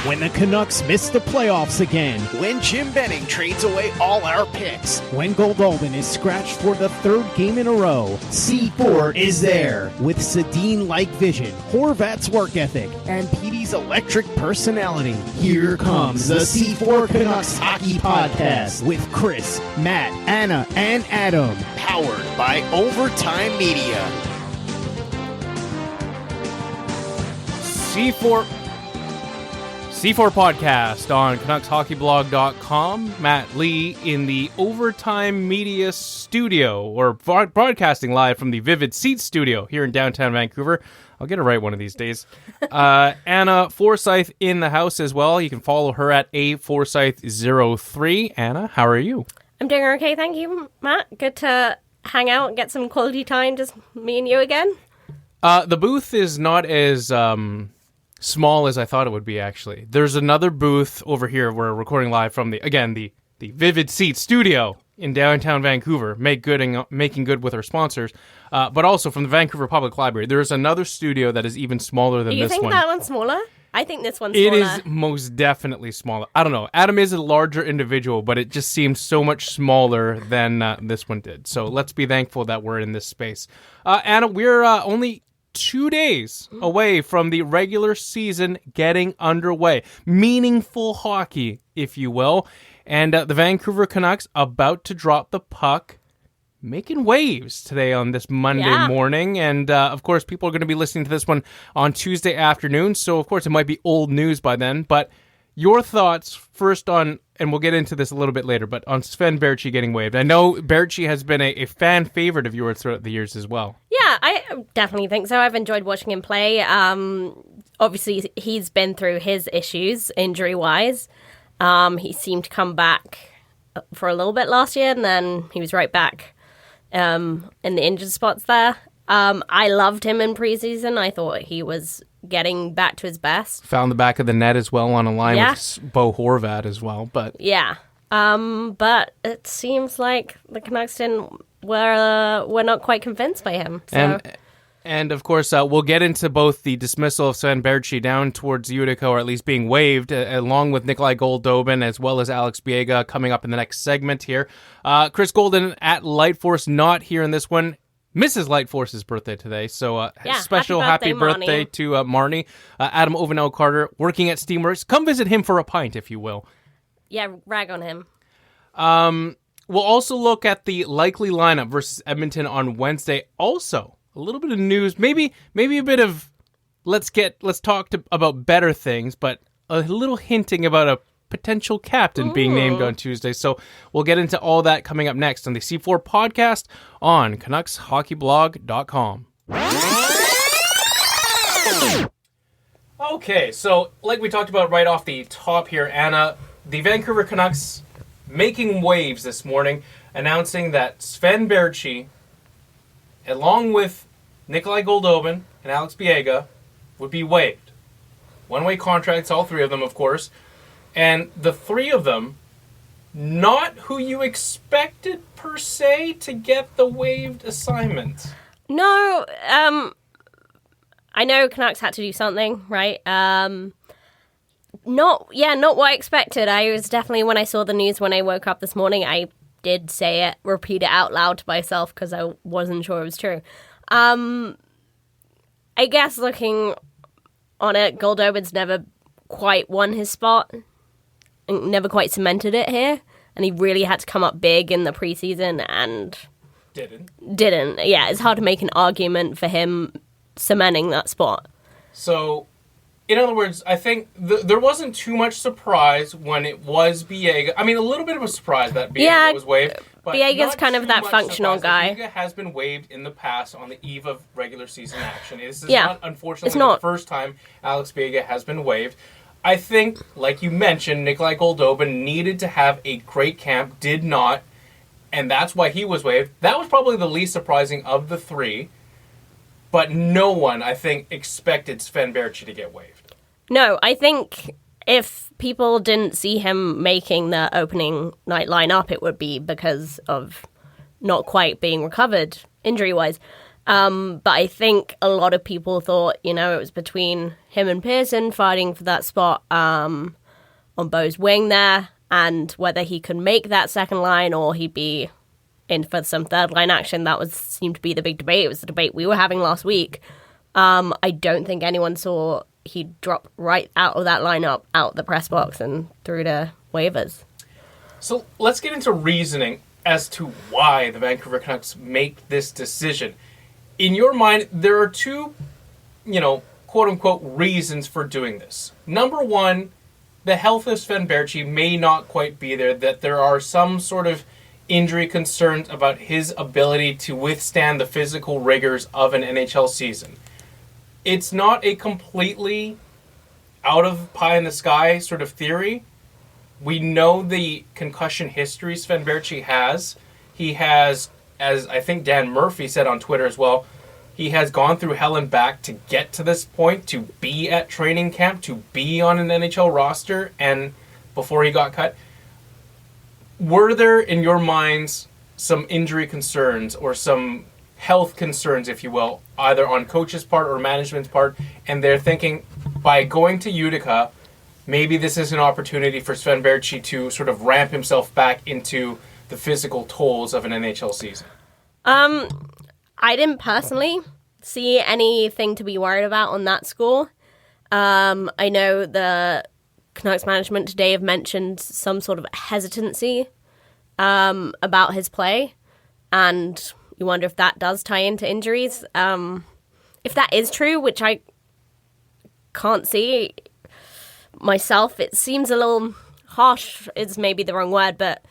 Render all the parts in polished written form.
When the Canucks miss the playoffs again. When Jim Benning trades away all our picks. When Goldobin is scratched for the third game in a row. C4 is there. With Sedin-like vision, Horvat's work ethic, and Petey's electric personality. Here comes the C4 Canucks Hockey Podcast with Chris, Matt, Anna, and Adam. Powered by Overtime Media. C4 Podcast on CanucksHockeyBlog.com. Matt Lee in the Overtime Media Studio, or broadcasting live from the Vivid Seats Studio here in downtown Vancouver. I'll get it right one of these days. Anna Forsyth in the house as well. You can follow her at aforsyth03. Anna, how are you? I'm doing okay, thank you, Matt. Good to hang out and get some quality time, just me and you again. The booth is not as small as I thought it would be, actually. There's another booth over here. We're recording live from the Vivid Seats Studio in downtown Vancouver, making good with our sponsors, but also from the Vancouver Public Library. There's another studio that is even smaller than this one. You think that one's smaller? I think this one's smaller. It is most definitely smaller. I don't know. Adam is a larger individual, but it just seems so much smaller than this one did. So let's be thankful that we're in this space. Anna, we're only 2 days away from the regular season getting underway. Meaningful hockey, if you will. And the Vancouver Canucks about to drop the puck, making waves today on this Monday morning. And, of course, people are going to be listening to this one on Tuesday afternoon. So, of course, it might be old news by then. But your thoughts first on, and we'll get into this a little bit later, but on Sven Baertschi getting waived. I know Baertschi has been a fan favorite of yours throughout the years as well. Yeah, I definitely think so. I've enjoyed watching him play. Obviously, he's been through his issues injury-wise. He seemed to come back for a little bit last year, and then he was right back in the injured spots there. I loved him in preseason. I thought he was getting back to his best. Found the back of the net as well on a line with Bo Horvat as well. But yeah, but it seems like the Canucks were not quite convinced by him. So. And of course, we'll get into both the dismissal of Sven Baertschi down towards Utica, or at least being waived, along with Nikolai Goldobin, as well as Alex Biega coming up in the next segment here. Chris Golden at Lightforce, not here in this one. Mrs. Lightforce's birthday today, so special happy birthday to Marnie. Adam Ovenel-Carter working at Steamworks. Come visit him for a pint, if you will. Yeah, rag on him. We'll also look at the likely lineup versus Edmonton on Wednesday. Also, a little bit of news, maybe a bit of let's talk about better things, but a little hinting about a potential captain being named on Tuesday. So we'll get into all that coming up next on the C4 Podcast on CanucksHockeyBlog.com. Okay, so like we talked about right off the top here, Anna, the Vancouver Canucks making waves this morning, announcing that Sven Baertschi, along with Nikolai Goldobin and Alex Biega, would be waived. One-way contracts, all three of them, of course. And the three of them, not who you expected, per se, to get the waived assignment. No, I know Canucks had to do something, right? Not what I expected. I was definitely, when I saw the news when I woke up this morning, I did say it, repeat it out loud to myself because I wasn't sure it was true. I guess looking on it, Goldobin's never quite won his spot, never quite cemented it here, and he really had to come up big in the preseason and didn't. Yeah, it's hard to make an argument for him cementing that spot. So, in other words, I think there wasn't too much surprise when it was Biega. I mean, a little bit of a surprise that Biega was waived. But Biega's kind of that functional guy. Biega has been waived in the past on the eve of regular season action. This is not, unfortunately, the first time Alex Biega has been waived. I think, like you mentioned, Nikolai Goldobin needed to have a great camp, did not, and that's why he was waived. That was probably the least surprising of the three, but no one, I think, expected Sven Baertschi to get waived. No, I think if people didn't see him making the opening night lineup, it would be because of not quite being recovered injury-wise. But I think a lot of people thought, it was between him and Pearson fighting for that spot on Bo's wing there, and whether he could make that second line or he'd be in for some third line action. That seemed to be the big debate. It was the debate we were having last week. I don't think anyone saw he'd drop right out of that lineup, out the press box and through to waivers. So let's get into reasoning as to why the Vancouver Canucks make this decision. In your mind, there are two, quote-unquote reasons for doing this. Number one, the health of Sven Baertschi may not quite be there, that there are some sort of injury concerns about his ability to withstand the physical rigors of an NHL season. It's not a completely out of pie in the sky sort of theory. We know the concussion history Sven Baertschi has. He has, as I think Dan Murphy said on Twitter as well, he has gone through hell and back to get to this point, to be at training camp, to be on an NHL roster, and before he got cut. Were there, in your minds, some injury concerns or some health concerns, if you will, either on coach's part or management's part, and they're thinking, by going to Utica, maybe this is an opportunity for Sven Baertschi to sort of ramp himself back into the physical tolls of an NHL season? I didn't personally see anything to be worried about on that score. I know the Canucks management today have mentioned some sort of hesitancy about his play, and you wonder if that does tie into injuries. If that is true, which I can't see myself, it seems a little harsh is maybe the wrong word, but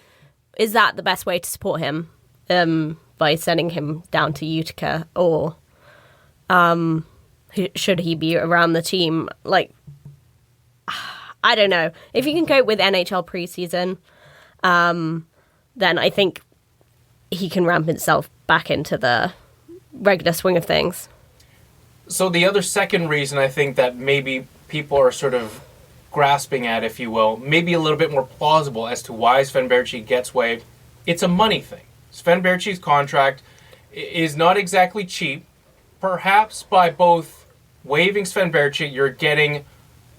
is that the best way to support him by sending him down to Utica, or should he be around the team? Like, I don't know. If you can cope with NHL preseason, then I think he can ramp himself back into the regular swing of things. So the other second reason I think that maybe people are sort of grasping at, if you will, maybe a little bit more plausible as to why Sven Baertschi gets waived, it's a money thing. Sven Baertschi's contract is not exactly cheap. Perhaps by both waiving Sven Baertschi, you're getting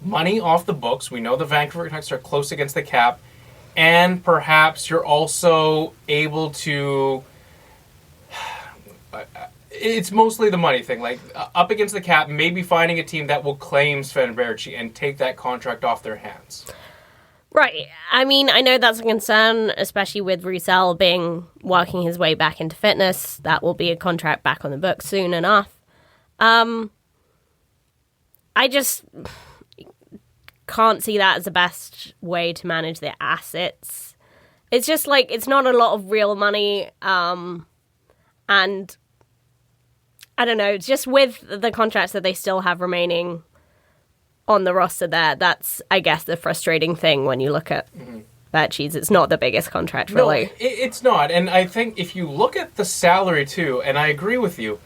money off the books. We know the Vancouver Canucks are close against the cap. And perhaps you're also able to... It's mostly the money thing. Like, up against the cap, maybe finding a team that will claim Sven Baertschi and take that contract off their hands. Right. I mean, I know that's a concern, especially with Roussel working his way back into fitness. That will be a contract back on the books soon enough. I just can't see that as the best way to manage their assets. It's just like, it's not a lot of real money. And I don't know, just with the contracts that they still have remaining on the roster there, that's, I guess, the frustrating thing when you look at Baertschi's. It's not the biggest contract, really. No, it's not. And I think if you look at the salary, too, and I agree with you,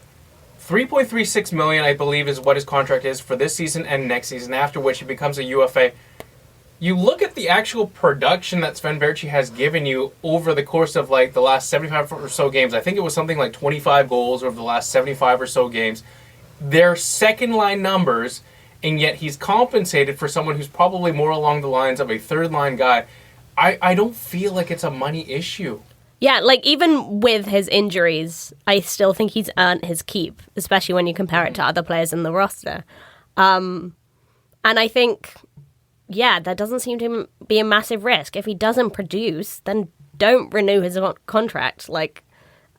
$3.36 million, I believe, is what his contract is for this season and next season, after which he becomes a UFA. You look at the actual production that Sven Baertschi has given you over the course of like the last 75 or so games. I think it was something like 25 goals over the last 75 or so games. They're second-line numbers, and yet he's compensated for someone who's probably more along the lines of a third-line guy. I don't feel like it's a money issue. Yeah, like, even with his injuries, I still think he's earned his keep, especially when you compare it to other players in the roster. And I think, yeah, that doesn't seem to be a massive risk. If he doesn't produce, then don't renew his contract. Like,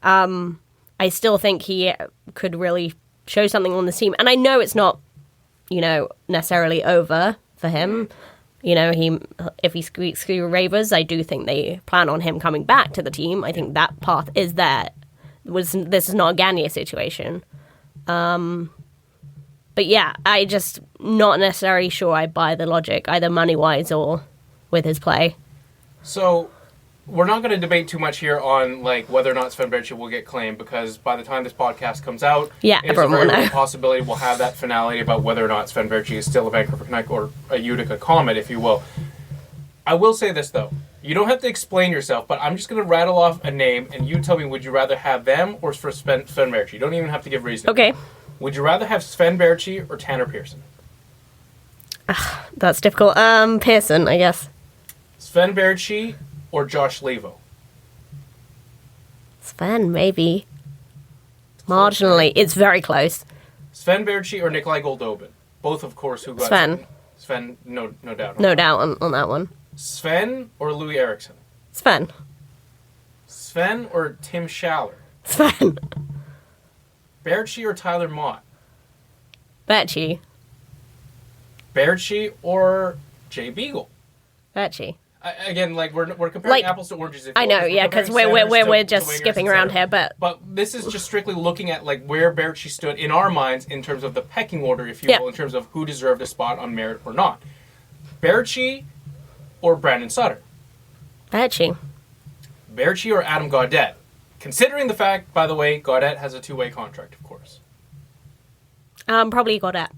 I still think he could really show something on the team. And I know it's not, necessarily over for him. If he squeaks through waivers, I do think they plan on him coming back to the team. I think that path is there. This is not a Gagne situation. But yeah, I just not necessarily sure I buy the logic, either money-wise or with his play. So we're not going to debate too much here on like whether or not Sven Baertschi will get claimed, because by the time this podcast comes out, it's a very real possibility we'll have that finality about whether or not Sven Baertschi is still a Vancouver Canuck or a Utica Comet, if you will. I will say this, though. You don't have to explain yourself, but I'm just going to rattle off a name, and you tell me, would you rather have them or for Sven Baertschi? You don't even have to give reason. Okay. Would you rather have Sven Baertschi or Tanner Pearson? That's difficult. Pearson, I guess. Sven Baertschi or Josh Levo? Sven, maybe. Marginally. It's very close. Sven Baertschi or Nikolai Goldobin? Both, of course, who got... Sven. Sven, no doubt. No doubt on that one. Sven or Louis Eriksson? Sven. Sven or Tim Schaller? Sven. Baertschi or Tyler Mott? Baertschi. Baertschi or Jay Beagle? Baertschi. Again, like we're comparing apples to oranges. I know, yeah, because we're just skipping around here, but this is just strictly looking at like where Baertschi stood in our minds in terms of the pecking order, if you will, in terms of who deserved a spot on merit or not. Baertschi or Brandon Sutter? Baertschi. Baertschi or Adam Gaudette? Considering the fact, by the way, Gaudette has a two-way contract, of course. Probably Gaudette.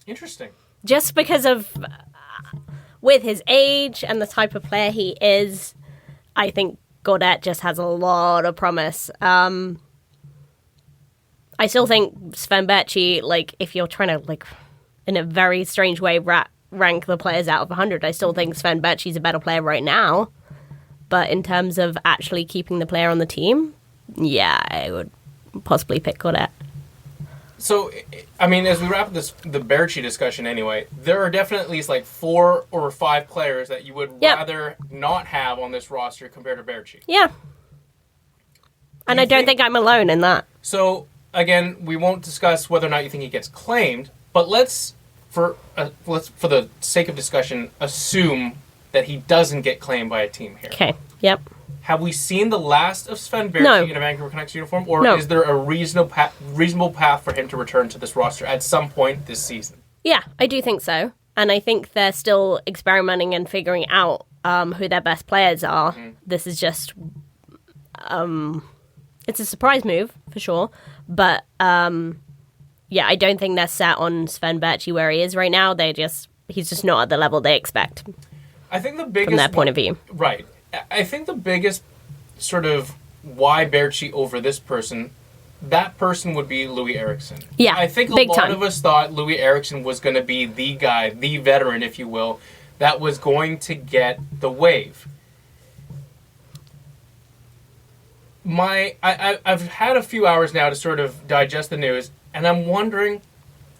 Interesting. Just because of with his age and the type of player he is, I think Gaudette just has a lot of promise. I still think Sven Baertschi, like, if you're trying to, like, in a very strange way, rank the players out of 100, I still think Sven Baertschi's a better player right now. But in terms of actually keeping the player on the team, yeah, I would possibly pick Gaudette. So, I mean, as we wrap up the Baertschi discussion anyway, there are definitely at least like 4 or 5 players that you would rather not have on this roster compared to Baertschi. Yeah. And I don't think I'm alone in that. So, again, we won't discuss whether or not you think he gets claimed, but let's for the sake of discussion, assume that he doesn't get claimed by a team here. Okay, yep. Have we seen the last of Sven Baertschi in a Vancouver Canucks uniform, or is there a reasonable path for him to return to this roster at some point this season? Yeah, I do think so. And I think they're still experimenting and figuring out who their best players are. Mm-hmm. This is just... it's a surprise move, for sure. But, yeah, I don't think they're set on Sven Baertschi where he is right now. He's just not at the level they expect. I think the biggest... From their point of view. Right. I think the biggest sort of why Baertschi over this person, that person would be Louis Eriksson. Yeah, I think a lot of us thought Louis Eriksson was going to be the guy, the veteran, if you will, that was going to get the wave. I've had a few hours now to sort of digest the news, and I'm wondering...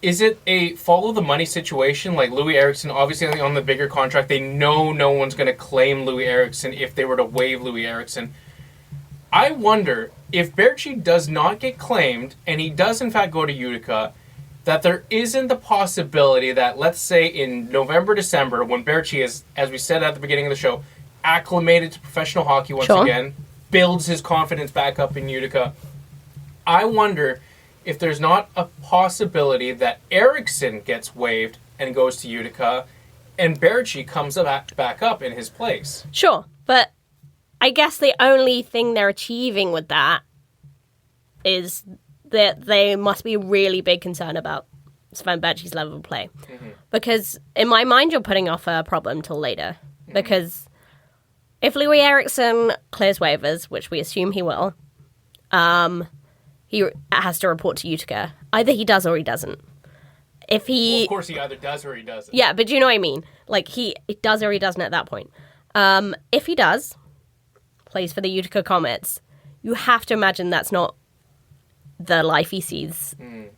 Is it a follow-the-money situation? Like Louis Eriksson, obviously on the bigger contract, they know no one's going to claim Louis Eriksson if they were to waive Louis Eriksson. I wonder if Baertschi does not get claimed, and he does in fact go to Utica, that there isn't the possibility that, let's say in November, December, when Baertschi is, as we said at the beginning of the show, acclimated to professional hockey once again, builds his confidence back up in Utica, I wonder... if there's not a possibility that Eriksson gets waived and goes to Utica, and Baertschi comes back up in his place. Sure, but I guess the only thing they're achieving with that is that they must be really big concern about Sven Baertschi's level of play. Mm-hmm. Because in my mind, you're putting off a problem till later. Mm-hmm. Because if Louis Eriksson clears waivers, which we assume he will, he has to report to Utica. Either he does or he doesn't. If he... Well, of course he either does or he doesn't. Yeah, but do you know what I mean? Like, he does or he doesn't at that point. If he does, plays for the Utica Comets, you have to imagine that's not the life he sees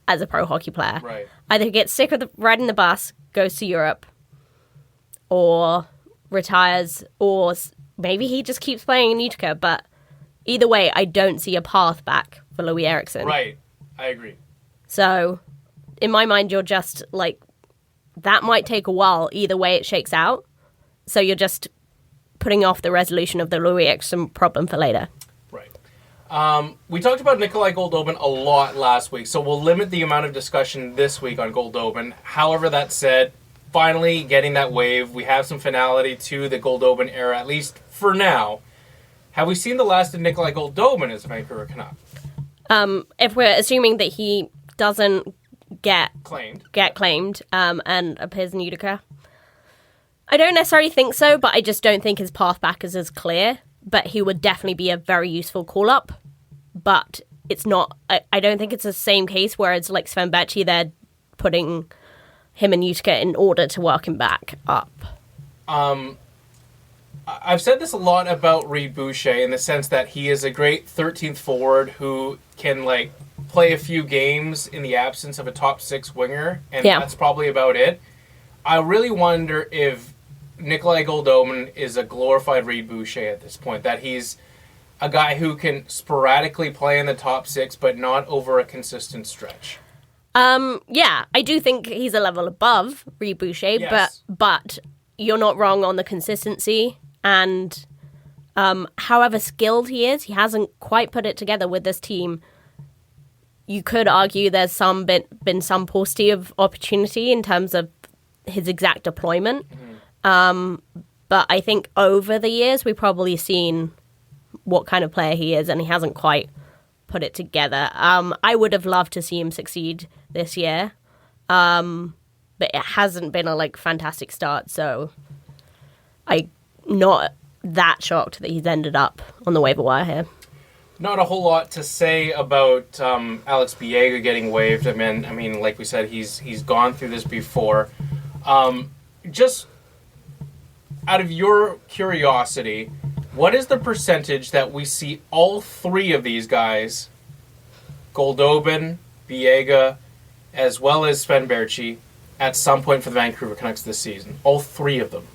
as a pro hockey player. Right. Either he gets sick of riding the bus, goes to Europe, or retires, or maybe he just keeps playing in Utica, but either way, I don't see a path back for Louis Eriksson. Right. I agree. So, in my mind, you're just, like, that might take a while. Either way it shakes out. So you're just putting off the resolution of the Louis Eriksson problem for later. Right. We talked about Nikolai Goldobin a lot last week, so we'll limit the amount of discussion this week on Goldobin. However, that said, finally getting that wave. We have some finality to the Goldobin era, at least for now. Have we seen the last of Nikolai Goldobin as a Vancouver Canuck? If we're assuming that he doesn't get claimed, and appears in Utica, I don't necessarily think so, but I just don't think his path back is as clear. But he would definitely be a very useful call-up. But it's not... I don't think it's the same case where it's like Sven Baertschi, they're putting him in Utica in order to work him back up. I've said this a lot about Reid Boucher in the sense that he is a great 13th forward who can, like, play a few games in the absence of a top six winger, and that's probably about it. I really wonder if Nikolai Goldobin is a glorified Reid Boucher at this point, that he's a guy who can sporadically play in the top six, but not over a consistent stretch. Yeah, I do think he's a level above Reid Boucher, Yes. but you're not wrong on the consistency, and however skilled he is, he hasn't quite put it together with this team. You could argue there's been some paucity of opportunity in terms of his exact deployment. But I think over the years, we've probably seen what kind of player he is, and he hasn't quite put it together. I would have loved to see him succeed this year, but it hasn't been a fantastic start, so I'm not that shocked that he's ended up on the waiver wire here. Not a whole lot to say about Alex Biega getting waived. I mean, like we said, he's gone through this before. Just out of your curiosity, what is the percentage that we see all three of these guys, Goldobin, Biega, as well as Sven Baertschi, at some point for the Vancouver Canucks this season? All three of them.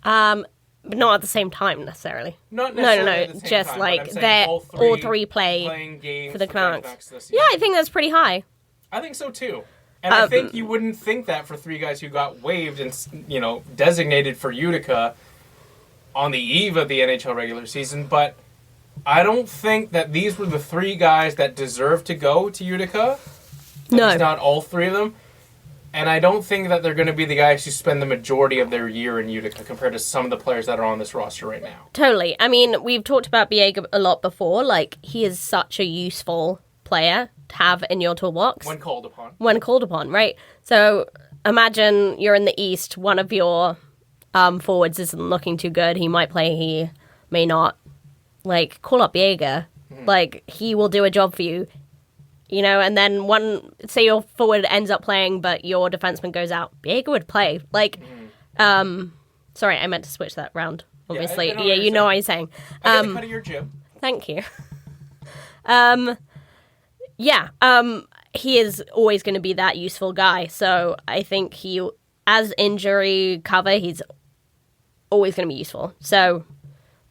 But not at the same time necessarily. Not necessarily at the same just time, like they're all three play games for the Canucks. this season. Yeah, I think that's pretty high. I think so too. And I think you wouldn't think that for three guys who got waived and, designated for Utica on the eve of the NHL regular season, but I don't think that these were the three guys that deserved to go to Utica. No. It's not all three of them. And I don't think that they're going to be the guys who spend the majority of their year in Utica compared to some of the players that are on this roster right now. Totally. I mean, we've talked about Biega a lot before. He is such a useful player to have in your toolbox. When called upon. When called upon, right. So imagine you're in the East, one of your forwards isn't looking too good. He might play, he may not. Call up Biega. He will do a job for you. And then say your forward ends up playing, but your defenseman goes out. Biega would play. Sorry, I meant to switch that round, obviously. Yeah, you know what I'm saying. I get the cut of your jib. Thank you. He is always going to be that useful guy. So I think as injury cover, he's always going to be useful. So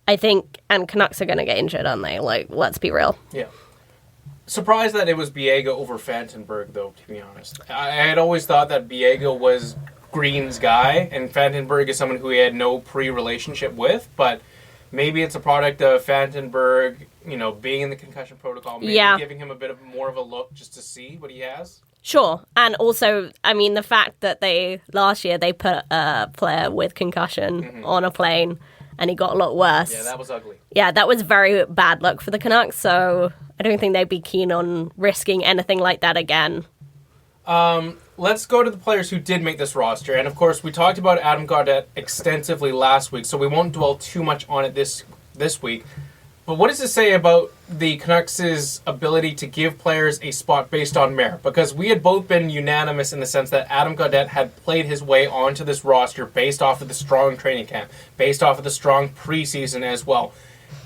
I think, and Canucks are going to get injured, aren't they? Let's be real. Yeah. Surprised that it was Biega over Fantenberg, though, to be honest. I had always thought that Biega was Green's guy, and Fantenberg is someone who he had no pre-relationship with, but maybe it's a product of Fantenberg, being in the concussion protocol, maybe giving him a bit more of a look just to see what he has. Sure, and also, the fact that last year they put a player with concussion on a plane, and he got a lot worse. Yeah, that was ugly. Yeah, that was very bad luck for the Canucks, so I don't think they'd be keen on risking anything like that again. Let's go to the players who did make this roster. And, of course, we talked about Adam Gaudette extensively last week, so we won't dwell too much on it this week. But what does it say about the Canucks' ability to give players a spot based on merit? Because we had both been unanimous in the sense that Adam Gaudette had played his way onto this roster based off of the strong training camp, based off of the strong preseason as well.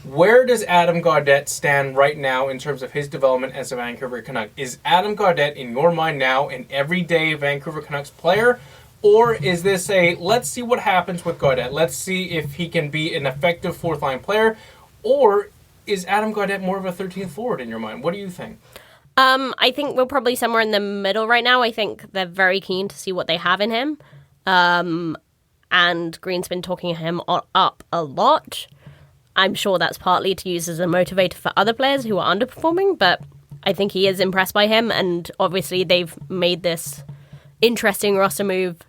Where does Adam Gaudette stand right now in terms of his development as a Vancouver Canuck? Is Adam Gaudette, in your mind now, an everyday Vancouver Canucks player? Or is this let's see what happens with Gaudette. Let's see if he can be an effective fourth-line player. Or is Adam Gaudette more of a 13th forward in your mind? What do you think? I think we're probably somewhere in the middle right now. I think they're very keen to see what they have in him. And Green's been talking him up a lot. I'm sure that's partly to use as a motivator for other players who are underperforming, but I think he is impressed by him, and obviously they've made this interesting roster move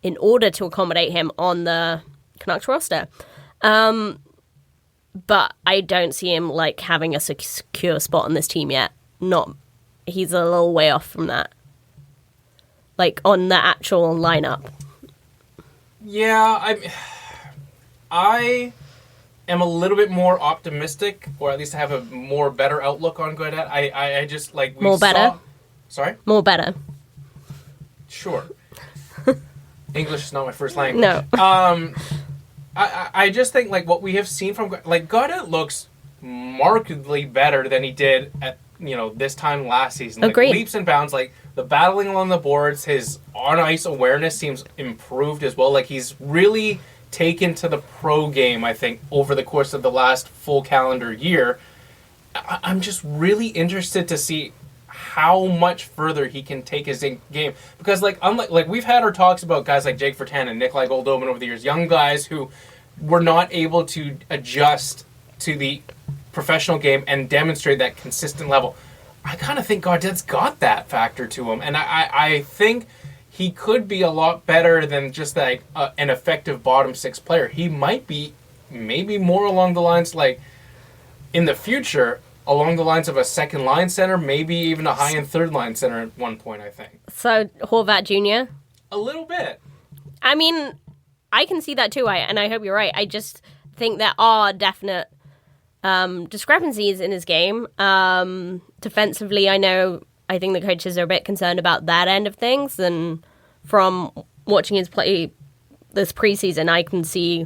in order to accommodate him on the Canucks roster. But I don't see him having a secure spot on this team yet. He's a little way off from that. On the actual lineup. Yeah, I am a little bit more optimistic, or at least I have a more better outlook on Gaudette. I just like more better. Sorry, more better. Sure. English is not my first language. No. I just think like what we have seen from like Gaudette looks markedly better than he did at this time last season. Like, Agreed. Leaps and bounds, like the battling along the boards, his on ice awareness seems improved as well. Like he's really taken to the pro game, I think, over the course of the last full calendar year. I'm just really interested to see how much further he can take his game, because unlike we've had our talks about guys like Jake Virtanen and Nikolai Goldobin over the years, young guys who were not able to adjust to the professional game and demonstrate that consistent level. I kind of think Gaudette's got that factor to him, and I think he could be a lot better than just like an effective bottom six player. He might be maybe more along the lines like in the future, along the lines of a second line center, maybe even a high-end third line center at one point, I think. So, Horvat Jr.? A little bit. I mean, I can see that too, and I hope you're right. I just think there are definite discrepancies in his game. Defensively, I think the coaches are a bit concerned about that end of things, and from watching his play this preseason, I can see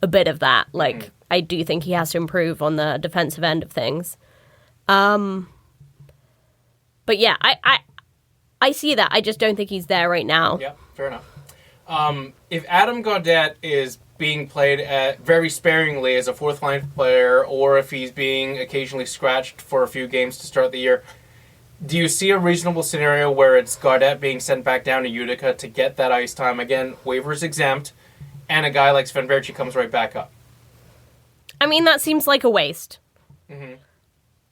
a bit of that. Like, I do think he has to improve on the defensive end of things. But yeah, I see that. I just don't think he's there right now. Yeah, fair enough. If Adam Gaudette is being played very sparingly as a fourth line player, or if he's being occasionally scratched for a few games to start the year, do you see a reasonable scenario where it's Gaudette being sent back down to Utica to get that ice time? Again, waivers exempt, and a guy like Sven Baertschi comes right back up. I mean, that seems like a waste. Mm-hmm.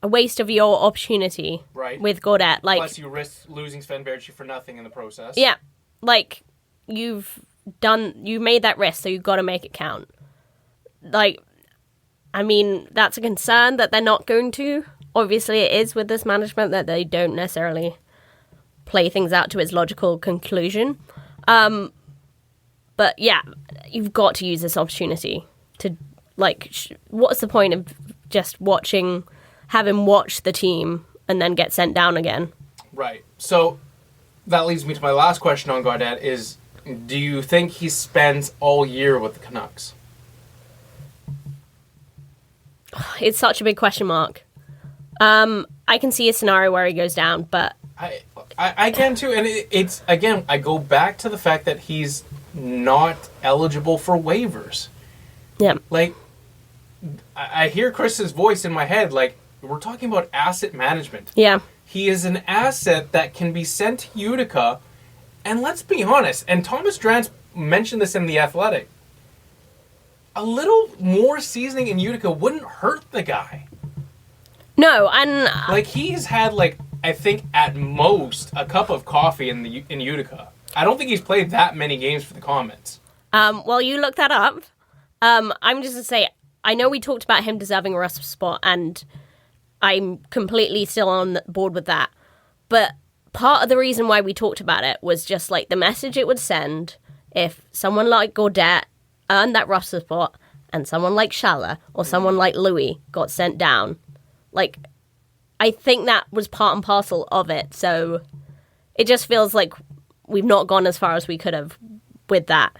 A waste of your opportunity with Gaudette. Like, plus, you risk losing Sven Baertschi for nothing in the process. Yeah. Like, you made that risk, so you've got to make it count. Like, I mean, that's a concern that they're not going to. Obviously, it is with this management that they don't necessarily play things out to its logical conclusion. But yeah, you've got to use this opportunity to, like, what's the point of just have him watch the team and then get sent down again? Right. So that leads me to my last question on Gaudette is, do you think he spends all year with the Canucks? It's such a big question mark. I can see a scenario where he goes down, but I can too, and it's again, I go back to the fact that he's not eligible for waivers. Yeah. Like, I hear Chris's voice in my head, like, we're talking about asset management. Yeah. He is an asset that can be sent to Utica, and let's be honest, and Thomas Drance mentioned this in The Athletic, a little more seasoning in Utica wouldn't hurt the guy. No, and like, he's had, like, I think at most a cup of coffee in Utica. I don't think he's played that many games for the Comets. Well, you look that up. I'm just to say, I know we talked about him deserving a rest spot, and I'm completely still on board with that. But part of the reason why we talked about it was just like the message it would send if someone like Gaudette earned that roster spot and someone like Schaller or someone like Louis got sent down. Like, I think that was part and parcel of it. So it just feels like we've not gone as far as we could have with that.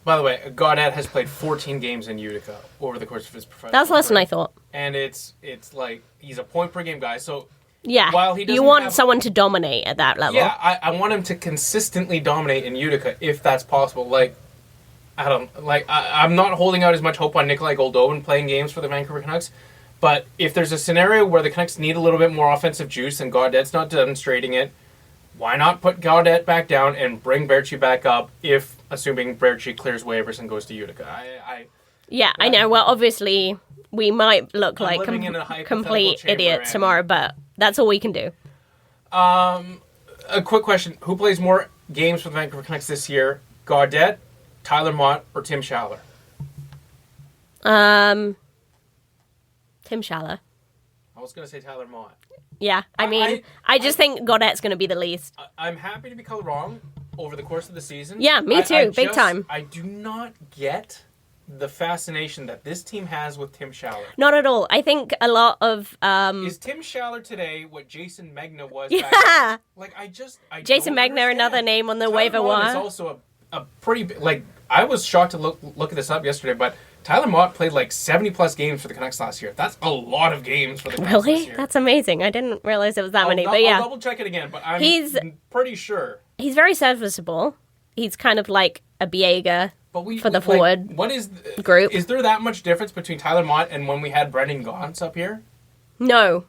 By the way, Gaudette has played 14 games in Utica over the course of his professional That's less than I thought. And it's like, he's a point per game guy. So yeah, while he you want someone to dominate at that level. Yeah, I want him to consistently dominate in Utica if that's possible. Like, I'm not holding out as much hope on Nikolai Goldobin playing games for the Vancouver Canucks, but if there's a scenario where the Canucks need a little bit more offensive juice and Gaudette's not demonstrating it, why not put Gaudette back down and bring Baertschi back up if, assuming Baertschi clears waivers and goes to Utica? I know. Well, obviously, we might look like complete idiots tomorrow, but that's all we can do. A quick question. Who plays more games for the Vancouver Canucks this year? Gaudette, Tyler Mott, or Tim Schaller? Tim Schaller. I was going to say Tyler Mott. Yeah, I mean, I just think Gaudette's going to be the least. I'm happy to be called wrong. over the course of the season. Yeah, me too, big time. I do not get the fascination that this team has with Tim Schaller. Not at all. I think a lot of... Is Tim Schaller today what Jason Megna was Yeah. back then? Like, Jason don't Megna, understand. another name on the Tyler waiver Mott is wire. also a pretty... Like, I was shocked to look at this up yesterday, but Tyler Mott played like 70-plus games for the Canucks last year. That's a lot of games for the Canucks this Really? year. That's amazing. I didn't realize it was that many, but yeah. I'll double-check it again, but I'm pretty sure. He's very serviceable. He's kind of like a Biega for the like, forward what is group. Is there that much difference between Tyler Mott and when we had Brendan Gaunce up here? No.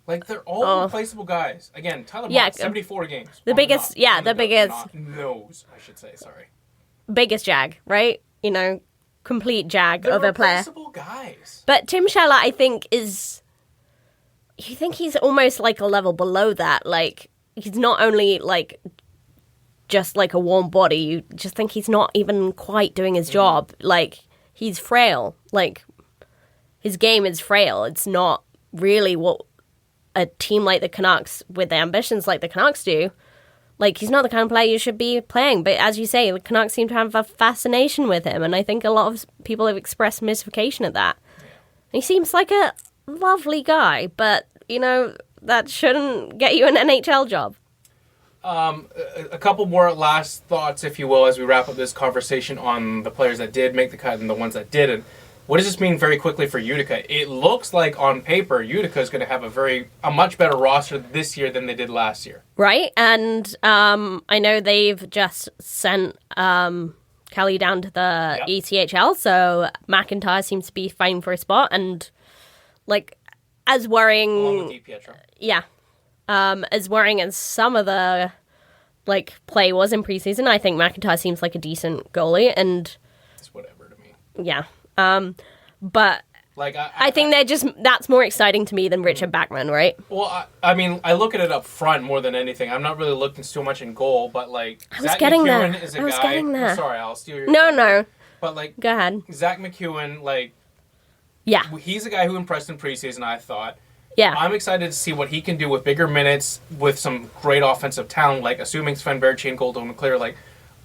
Like, they're all replaceable guys. Again, Tyler Mott, 74 games. The biggest, Nose, I should say, sorry. Biggest jag, right? You know, complete jag They're of a player. replaceable guys. But Tim Schaller, I think, you think he's almost like a level below that. Like, he's not only like just like a warm body, you just think he's not even quite doing his job. Like, he's frail. Like, his game is frail. It's not really what a team like the Canucks, with the ambitions like the Canucks do, like, he's not the kind of player you should be playing. But as you say, the Canucks seem to have a fascination with him, and I think a lot of people have expressed mystification at that. He seems like a lovely guy, but, you know, that shouldn't get you an NHL job. A couple more last thoughts, if you will, as we wrap up this conversation on the players that did make the cut and the ones that didn't. What does this mean very quickly for Utica? It looks like on paper Utica is going to have a much better roster this year than they did last year. Right, and I know they've just sent Kelly down to the ECHL, so McIntyre seems to be fighting for a spot, and like as worrying, along with DiPietro. Yeah, as worrying as some of the like play was in preseason, I think McIntyre seems like a decent goalie, and it's whatever to me. Yeah. But like I think that's more exciting to me than Richard Backman, right? Well, I mean, I look at it up front more than anything. I'm not really looking so much in goal, but like Zach McEwen is a guy. I'm sorry, I'll steal your. No. But like, go ahead. Zach McEwen, like, yeah, he's a guy who impressed in preseason. I thought. Yeah. I'm excited to see what he can do with bigger minutes, with some great offensive talent, like assuming Sven Baertschi and Goldon are clear. Like,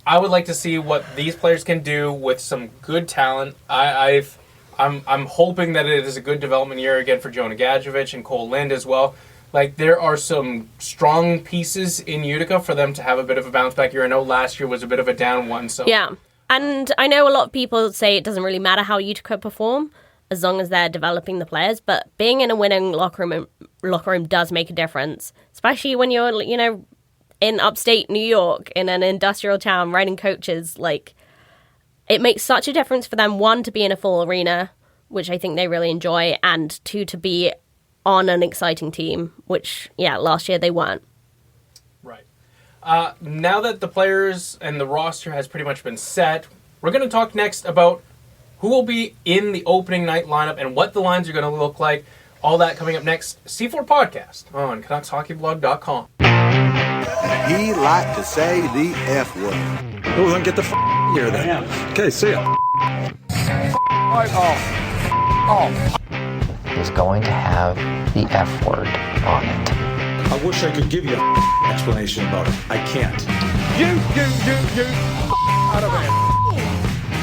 I would like to see what these players can do with some good talent. I'm hoping that it is a good development year again for Jonah Gadjevich and Cole Lind as well. Like, there are some strong pieces in Utica for them to have a bit of a bounce back year. I know last year was a bit of a down one. So yeah, and I know a lot of people say it doesn't really matter how Utica perform as long as they're developing the players. But being in a winning locker room does make a difference, especially when you're, you know, in upstate New York, in an industrial town, writing coaches. Like, it makes such a difference for them, one, to be in a full arena, which I think they really enjoy, and two, to be on an exciting team, which, yeah, last year they weren't. Right. Now that the players and the roster has pretty much been set, we're going to talk next about who will be in the opening night lineup and what the lines are going to look like. All that coming up next. C4 Podcast on CanucksHockeyBlog.com. He liked to say the F word. Oh, then get the here then. Okay, see ya. Right off. Is going to have the F word on it. I wish I could give you an explanation about it. I can't. You, out of here.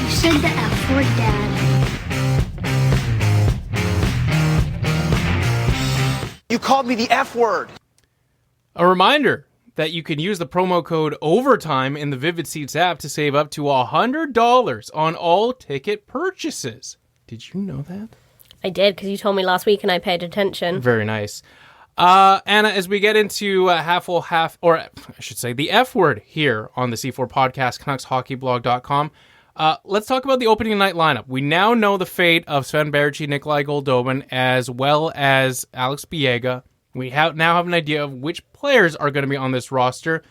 You said the F word, Dad. You called me the F word. A reminder that you can use the promo code OVERTIME in the Vivid Seats app to save up to $100 on all ticket purchases. Did you know that? I did, because you told me last week and I paid attention. Very nice. Anna, as we get into half full, or I should say the F word here on the C4 Podcast, CanucksHockeyBlog.com, let's talk about the opening night lineup. We now know the fate of Sven Baertschi, Nikolai Goldobin, as well as Alex Biega. We now have an idea of which players are going to be on this roster.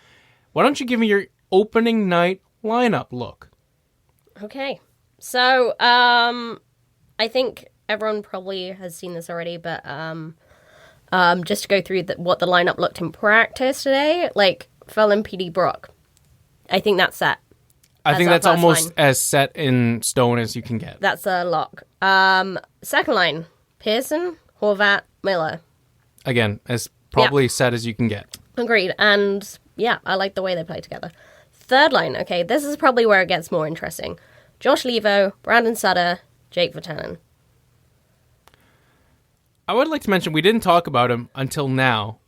Why don't you give me your opening night lineup look? Okay. So, I think everyone probably has seen this already, but just to go through what the lineup looked in practice today, like Phil and PD Brock. I think that's set. I think that's almost as set in stone as you can get. That's a lock. Second line, Pearson, Horvat, Miller. Again, as probably set as you can get. Agreed. And yeah, I like the way they play together. third line, okay, this is probably where it gets more interesting. Josh Levo, Brandon Sutter, Jake Virtanen. I would like to mention we didn't talk about him until now,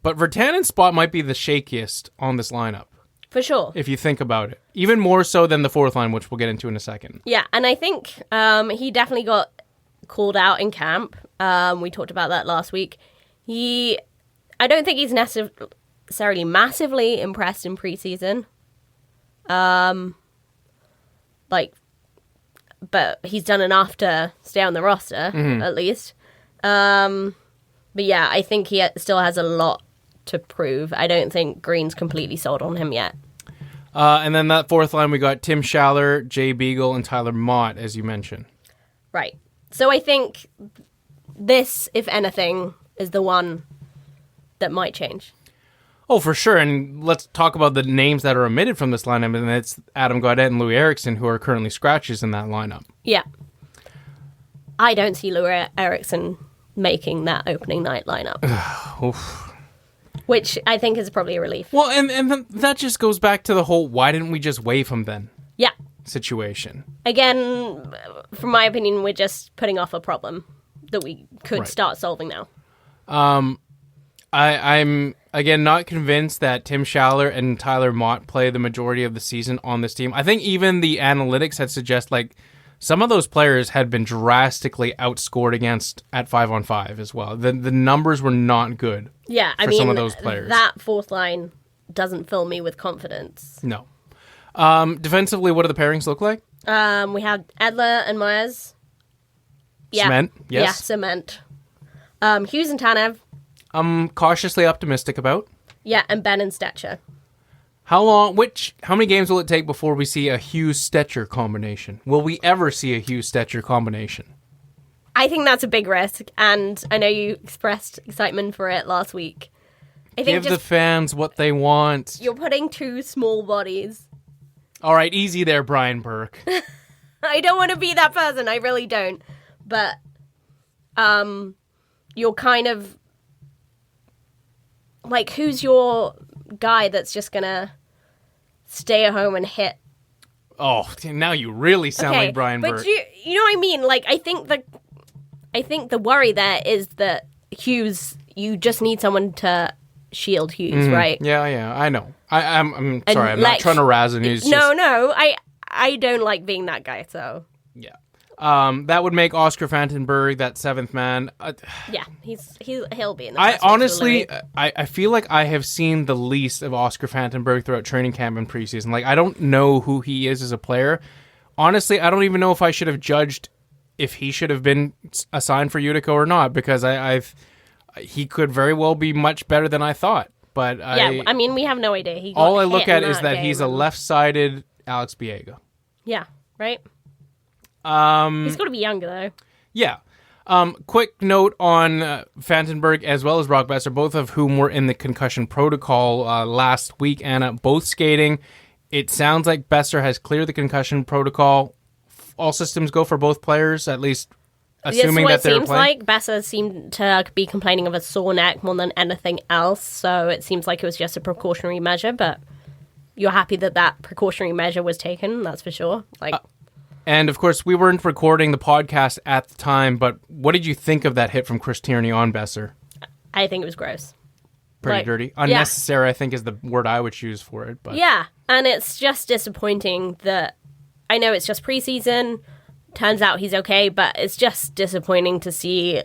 but Virtanen's spot might be the shakiest on this lineup. For sure. If you think about it. Even more so than the fourth line, which we'll get into in a second. Yeah, and I think he definitely got called out in camp. We talked about that last week. I don't think he's necessarily massively impressed in preseason. But he's done enough to stay on the roster, at least. But yeah, I think he still has a lot to prove. I don't think Green's completely sold on him yet. And then that fourth line, we got Tim Schaller, Jay Beagle, and Tyler Mott, as you mentioned. Right. So I think this, if anything, is the one that might change. Oh, for sure. And let's talk about the names that are omitted from this lineup, and it's Adam Gaudette and Louis Eriksson, who are currently scratches in that lineup. Yeah. I don't see Louis Eriksson making that opening night lineup. Which I think is probably a relief. Well, and that just goes back to the whole why didn't we just waive him then Yeah. situation. Again, from my opinion, we're just putting off a problem that we could start solving now. I'm, again, not convinced that Tim Schaller and Tyler Mott play the majority of the season on this team. I think even the analytics had suggest some of those players had been drastically outscored against at 5-on-5 as well. The numbers were not good. Yeah, I for mean, some of those players. That fourth line doesn't fill me with confidence. No. Defensively, what do the pairings look like? We have Edler and Myers. Yeah. Cement, yes. Yeah, cement. Hughes and Tanev. I'm cautiously optimistic about. Yeah, and Ben and Stetcher. How many games will it take before we see a Hughes-Stetcher combination? Will we ever see a Hughes-Stetcher combination? I think that's a big risk, and I know you expressed excitement for it last week. Give the fans what they want. You're putting two small bodies. All right, easy there, Brian Burke. I don't want to be that person, I really don't. But you're kind of... who's your guy that's just gonna stay at home and hit? Oh, now you really sound like Brian Burke. But you know what I mean? I think the worry there is that Hughes, you just need someone to shield Hughes, right? Yeah, I know. I'm sorry, I'm not trying to razz him. No, I don't like being that guy, so... Yeah. That would make Oscar Fantenberg that seventh man. Yeah, he'll be in the I honestly, I feel like I have seen the least of Oscar Fantenberg throughout training camp and preseason. I don't know who he is as a player. Honestly, I don't even know if I should have judged if he should have been assigned for Utica or not, because he could very well be much better than I thought. But I mean, we have no idea. All I look at is that he's a left-sided Alex Biega. Yeah, right? He's got to be younger, though. Yeah. Quick note on Fantenberg as well as Brock Boeser, both of whom were in the concussion protocol last week, Anna, both skating. It sounds like Boeser has cleared the concussion protocol. All systems go for both players, at least assuming that they're playing. It seems like Boeser seemed to be complaining of a sore neck more than anything else, so it seems like it was just a precautionary measure, but you're happy that precautionary measure was taken, that's for sure. And, of course, we weren't recording the podcast at the time, but what did you think of that hit from Chris Tierney on Boeser? I think it was gross. Pretty dirty. Unnecessary, I think, is the word I would choose for it. But yeah, and it's just disappointing that... I know it's just preseason, turns out he's okay, but it's just disappointing to see,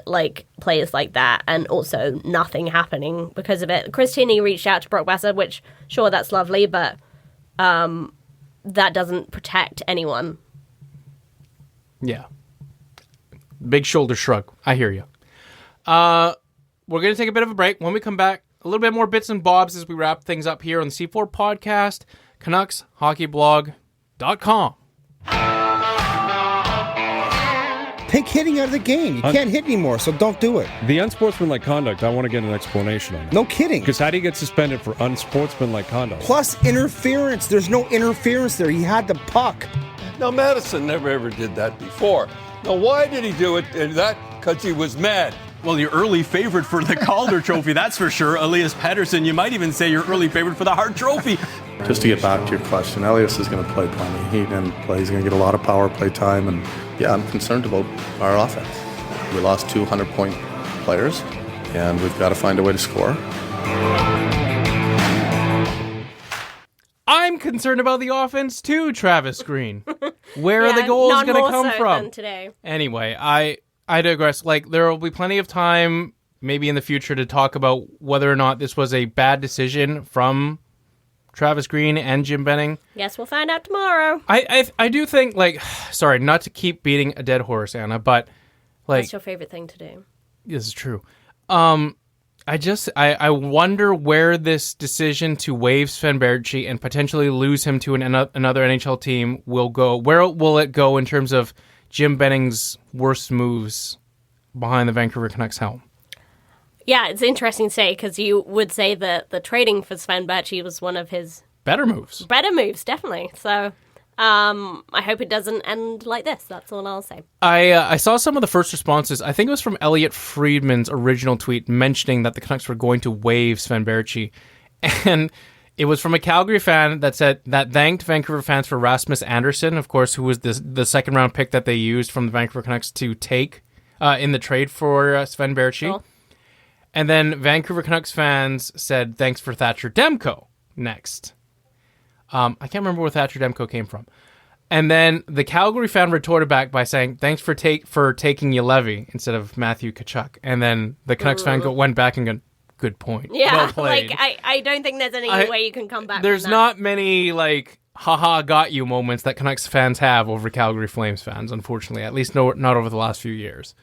players like that and also nothing happening because of it. Chris Tierney reached out to Brock Boeser, which, sure, that's lovely, but that doesn't protect anyone. Yeah. Big shoulder shrug. I hear you. We're going to take a bit of a break. When we come back, a little bit more bits and bobs as we wrap things up here on the C4 podcast, CanucksHockeyBlog.com. Take hitting out of the game. You can't hit anymore, so don't do it. The unsportsmanlike conduct, I want to get an explanation on it. No kidding. Because how do you get suspended for unsportsmanlike conduct? Plus interference. There's no interference there. He had the puck. Now, Madison never ever did that before. Now, why did he do it? And that because he was mad. Well, your early favorite for the Calder Trophy, that's for sure. Elias Pettersson, you might even say your early favorite for the Hart Trophy. Just to get back to your question, Elias is going to play plenty. He didn't play. He's going to get a lot of power play time. And yeah, I'm concerned about our offense. We lost 200-point players, and we've got to find a way to score. I'm concerned about the offense too, Travis Green. Where are the goals going to come from? Today. Anyway, I digress. Like, there will be plenty of time maybe in the future to talk about whether or not this was a bad decision from Travis Green and Jim Benning. Guess we'll find out tomorrow. I do think, like, sorry, not to keep beating a dead horse, Anna, but like, what's your favorite thing to do? This is true. I wonder where this decision to waive Sven Baertschi and potentially lose him to another NHL team will go. Where will it go in terms of Jim Benning's worst moves behind the Vancouver Canucks helm? Yeah, it's interesting to say, because you would say that the trading for Sven Baertschi was one of his better moves. Better moves, definitely. So I hope it doesn't end like this. That's all I'll say. I saw some of the first responses. I think it was from Elliot Friedman's original tweet mentioning that the Canucks were going to waive Sven Baertschi. And it was from a Calgary fan that thanked Vancouver fans for Rasmus Andersson, of course, who was the second round pick that they used from the Vancouver Canucks to take in the trade for Sven Baertschi. Cool. And then Vancouver Canucks fans said, thanks for Thatcher Demko next. I can't remember where Thatcher Demko came from. And then the Calgary fan retorted back by saying, thanks for taking Julevi instead of Matthew Tkachuk. And then the Canucks fan went back and go, good point. Yeah, well played. Like, I don't think there's any way you can come back There's from that. not many, like, haha, got you moments that Canucks fans have over Calgary Flames fans, unfortunately. At least not over the last few years.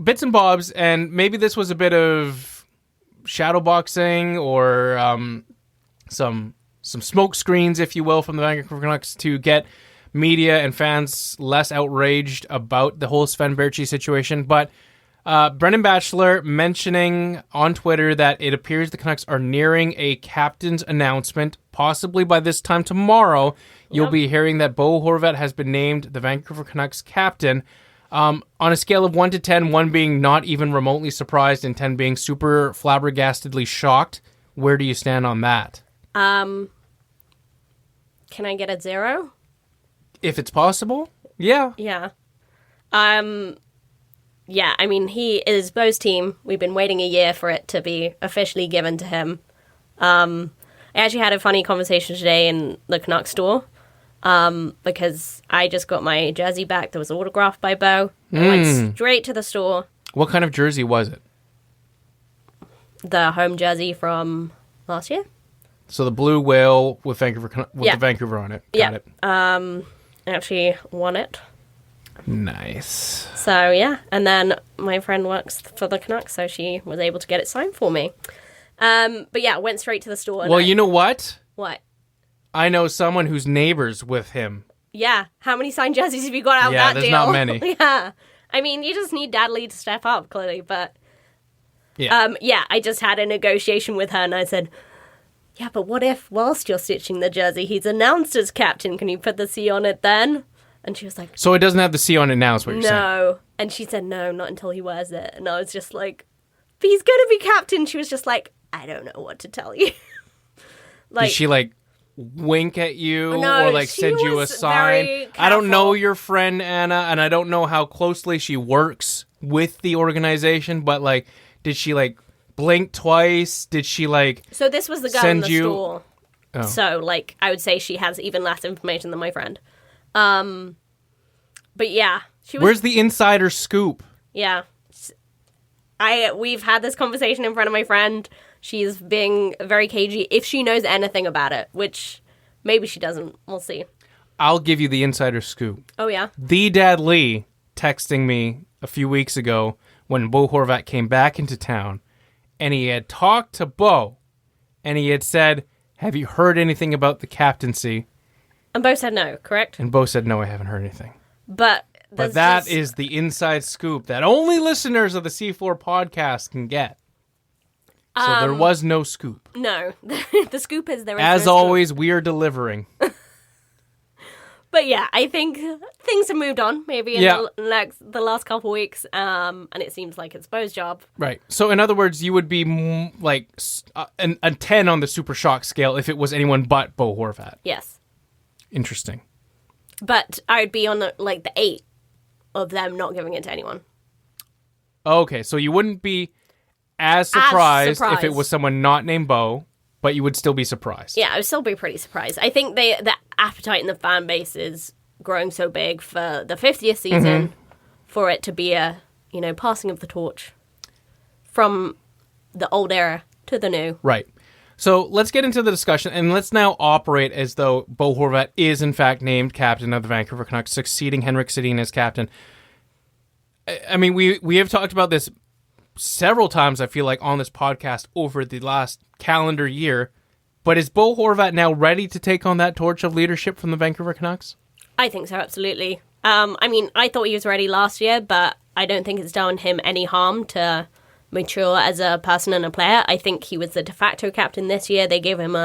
Bits and bobs, and maybe this was a bit of shadowboxing or some smoke screens, if you will, from the Vancouver Canucks to get media and fans less outraged about the whole Sven Baertschi situation. But Brendan Batchelor mentioning on Twitter that it appears the Canucks are nearing a captain's announcement. Possibly by this time tomorrow, you'll be hearing that Bo Horvat has been named the Vancouver Canucks captain. On a scale of 1 to 10, 1 being not even remotely surprised and 10 being super flabbergastedly shocked, where do you stand on that? Can I get a 0? If it's possible, yeah. Yeah. Yeah, I mean, he is Bo's team. We've been waiting a year for it to be officially given to him. I actually had a funny conversation today in the Canucks store. Because I just got my jersey back that was autographed by Bo. I went straight to the store. What kind of jersey was it? The home jersey from last year. So the blue whale with the Vancouver on it. Got it. I actually won it. Nice. So, yeah. And then my friend works for the Canucks, so she was able to get it signed for me. But yeah, went straight to the store. Well, you know what? What? I know someone who's neighbors with him. Yeah. How many signed jerseys have you got out of that deal? Yeah, there's not many. Yeah. I mean, you just need Dad Lee to step up, clearly, but... Yeah. I just had a negotiation with her, and I said, yeah, but what if, whilst you're stitching the jersey, he's announced as captain, can you put the C on it then? And she was like... So it doesn't have the C on it now, is what you're saying? No. And she said, no, not until he wears it. And I was just like, but he's going to be captain. She was just like, I don't know what to tell you. Did she, like... wink at you no, or like send you a sign? I don't know your friend Anna, and I don't know how closely she works with the organization, but like, did she like blink twice? Did she like? So this was the girl in the store. Oh. So like, I would say she has even less information than my friend. But yeah, she was. Where's the insider scoop? Yeah, we've had this conversation in front of my friend. She's being very cagey if she knows anything about it, which maybe she doesn't. We'll see. I'll give you the insider scoop. Oh, yeah? The Dad Lee texting me a few weeks ago when Bo Horvat came back into town, and he had talked to Bo, and he had said, have you heard anything about the captaincy? And Bo said no, correct? And Bo said, no, I haven't heard anything. But that is the inside scoop that only listeners of the C4 podcast can get. So there was no scoop. No. The scoop is there is As no always, scoop. we are delivering. But But yeah, I think things have moved on maybe in the last couple of weeks, and it seems like it's Bo's job. Right. So in other words, you would be like a 10 on the super shock scale if it was anyone but Bo Horvat. Yes. Interesting. But I would be on the 8 of them not giving it to anyone. Okay, so you wouldn't be as surprised if it was someone not named Bo, but you would still be surprised. Yeah, I would still be pretty surprised. I think the appetite in the fan base is growing so big for the 50th season for it to be a, passing of the torch from the old era to the new. Right. So let's get into the discussion, and let's now operate as though Bo Horvat is, in fact, named captain of the Vancouver Canucks, succeeding Henrik Sedin as captain. I mean, we have talked about this several times, I feel like, on this podcast over the last calendar year. But is Bo Horvat now ready to take on that torch of leadership from the Vancouver Canucks? I think so, absolutely. I mean, I thought he was ready last year, but I don't think it's done him any harm to mature as a person and a player. I think he was the de facto captain this year. They gave him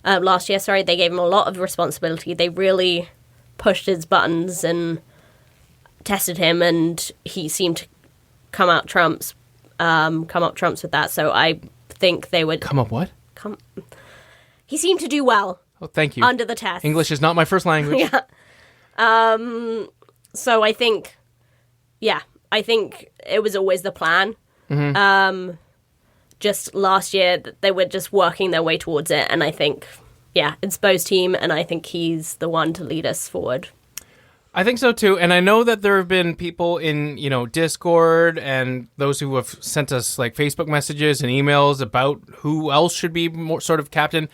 last year, they gave him a lot of responsibility. They really pushed his buttons and tested him, and he seemed to come up trumps with that. So I think they would come up what? He seemed to do well. Oh, thank you. Under the test. English is not my first language. Yeah. So I think it was always the plan. Mm-hmm. Just last year, they were just working their way towards it, and I think, it's Bo's team, and I think he's the one to lead us forward. I think so too, and I know that there have been people in, Discord and those who have sent us Facebook messages and emails about who else should be more sort of captain.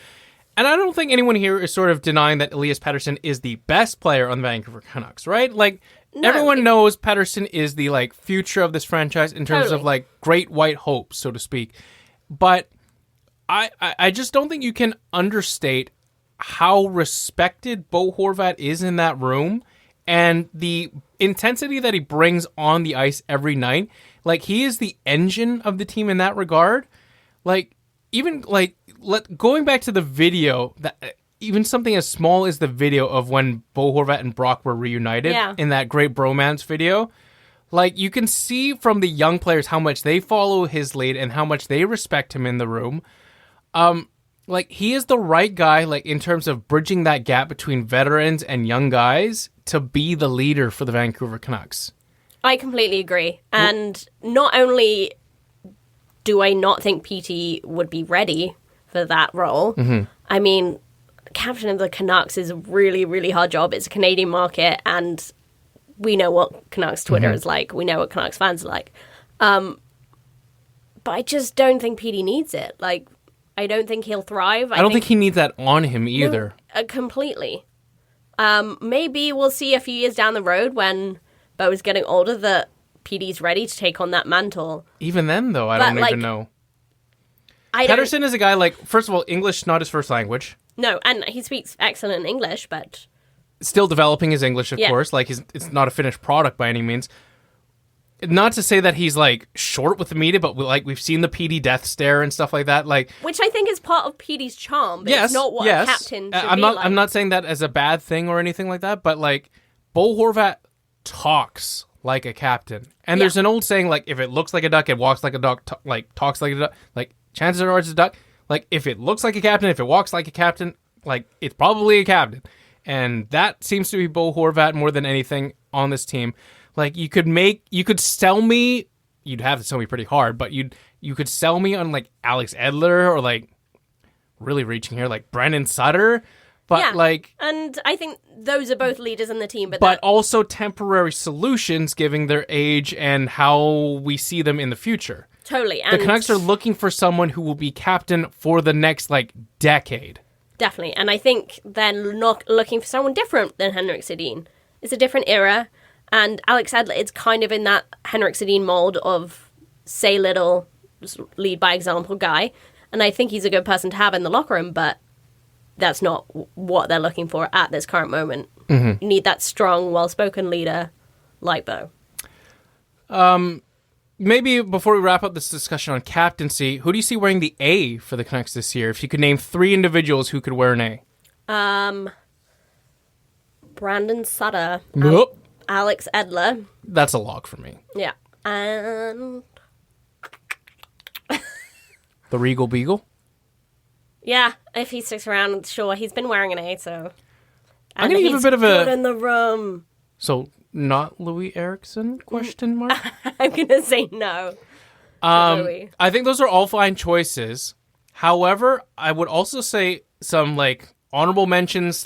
And I don't think anyone here is sort of denying that Elias Pettersson is the best player on the Vancouver Canucks, right? No, everyone knows Pettersson is the future of this franchise in terms of great white hope, so to speak. But I just don't think you can understate how respected Bo Horvat is in that room. And the intensity that he brings on the ice every night, he is the engine of the team in that regard. Going back to the video, even something as small as the video of when Bo Horvat and Brock were reunited in that great bromance video, you can see from the young players how much they follow his lead and how much they respect him in the room. He is the right guy, in terms of bridging that gap between veterans and young guys to be the leader for the Vancouver Canucks. I completely agree. And not only do I not think PT would be ready for that role, I mean, captain of the Canucks is a really, really hard job. It's a Canadian market, and we know what Canucks Twitter is like. We know what Canucks fans are like. But I just don't think PT needs it. I don't think he'll thrive. I don't think he needs that on him either. No, completely. Maybe we'll see a few years down the road when Bo is getting older that PD's ready to take on that mantle. Even then, though, I don't even know. Pettersson is a guy, first of all, English not his first language. No, and he speaks excellent English, but... Still developing his English, of course. It's not a finished product by any means. Not to say that he's, short with the media, but, we've seen the PD death stare and stuff like that. Which I think is part of PD's charm, but it's not what a captain should be like. I'm not saying that as a bad thing or anything like that, but, Bo Horvat talks like a captain. And there's an old saying, if it looks like a duck, it walks like a duck, talks like a duck. Chances are it's a duck. If it looks like a captain, if it walks like a captain, it's probably a captain. And that seems to be Bo Horvat more than anything on this team. You could sell me, you'd have to sell me pretty hard, but you could sell me on Alex Edler or really reaching here, Brendan Sutter. But and I think those are both leaders in the team, but also temporary solutions given their age and how we see them in the future. Totally. And the Canucks are looking for someone who will be captain for the next decade. Definitely. And I think they're not looking for someone different than Henrik Sedin. It's a different era. And Alex Edler is kind of in that Henrik Sedin mold of say little, lead by example guy. And I think he's a good person to have in the locker room, but that's not what they're looking for at this current moment. You need that strong, well-spoken leader like Bo. Maybe before we wrap up this discussion on captaincy, who do you see wearing the A for the Canucks this year? If you could name 3 individuals who could wear an A. Brandon Sutter, Nope. Alex Edler. That's a lock for me. Yeah. And... The Regal Beagle? Yeah, if he sticks around, sure. He's been wearing an A, so... I'm going to give a bit of a... good in the room. So, not Louis Eriksson, question mark? I'm going to say no. Louis. I think those are all fine choices. However, I would also say some, like, honorable mentions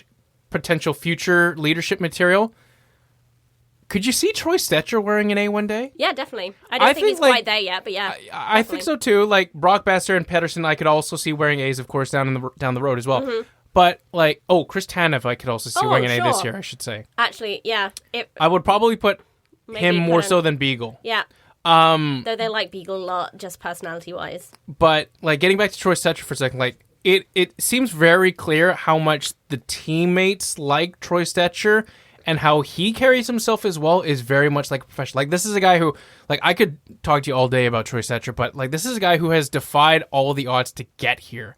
/ potential future leadership material. Could you see Troy Stecher wearing an A one day? Yeah, definitely. I don't think he's quite there yet, but yeah. I think so too. Like Brock Boeser and Pettersson, I could also see wearing A's, of course, down the road as well. Mm-hmm. But like, Chris Tanev, I could also see wearing an A this year. I should say. Actually, yeah. I would probably put him more so than Beagle. Yeah. Though they like Beagle a lot, just personality-wise. But like, getting back to Troy Stecher for a second, like it seems very clear how much the teammates like Troy Stecher. And how he carries himself as well is very much like a professional. Like, this is a guy who, like, I could talk to you all day about Troy Stecher, but, like, this is a guy who has defied all the odds to get here.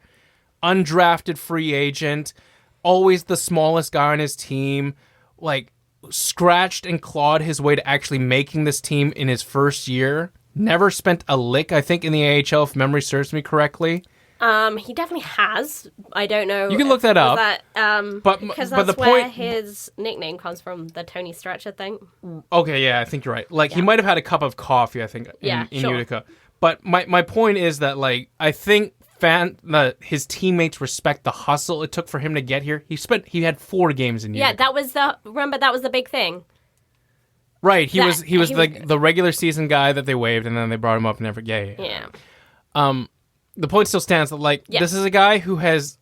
Undrafted free agent, always the smallest guy on his team, like, scratched and clawed his way to actually making this team in his first year. Never spent a lick, I think, in the AHL, if memory serves me correctly. He definitely has. I don't know. You can look that up. Because that's where his nickname comes from, the Tony Stretcher thing. Okay, yeah, I think you're right. Like, he might have had a cup of coffee, I think, in Utica. But my point is that, like, I think his teammates respect the hustle it took for him to get here. He had 4 games in Utica. Yeah, that was the big thing. Right, he was like the regular season guy that they waived, and then they brought him up and everything. Yeah. The point still stands that, like, this is a guy who has,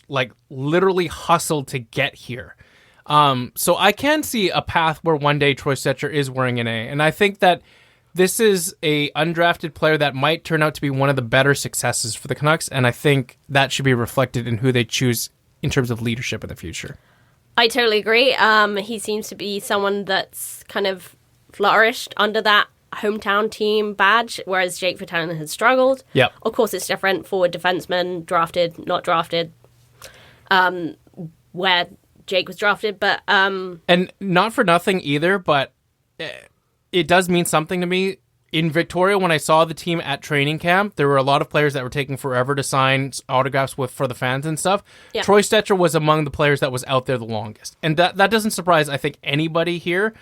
like, literally hustled to get here. So I can see a path where one day Troy Stecher is wearing an A. And I think that this is a undrafted player that might turn out to be one of the better successes for the Canucks. And I think that should be reflected in who they choose in terms of leadership in the future. I totally agree. He seems to be someone that's kind of flourished under that hometown team badge, whereas Jake Virtanen has struggled. Yep. Of course, it's different for defensemen, drafted, not drafted, where Jake was drafted, but... And not for nothing either, but it does mean something to me. In Victoria, when I saw the team at training camp, there were a lot of players that were taking forever to sign autographs for the fans and stuff. Yep. Troy Stecher was among the players that was out there the longest. And that doesn't surprise, I think, anybody here,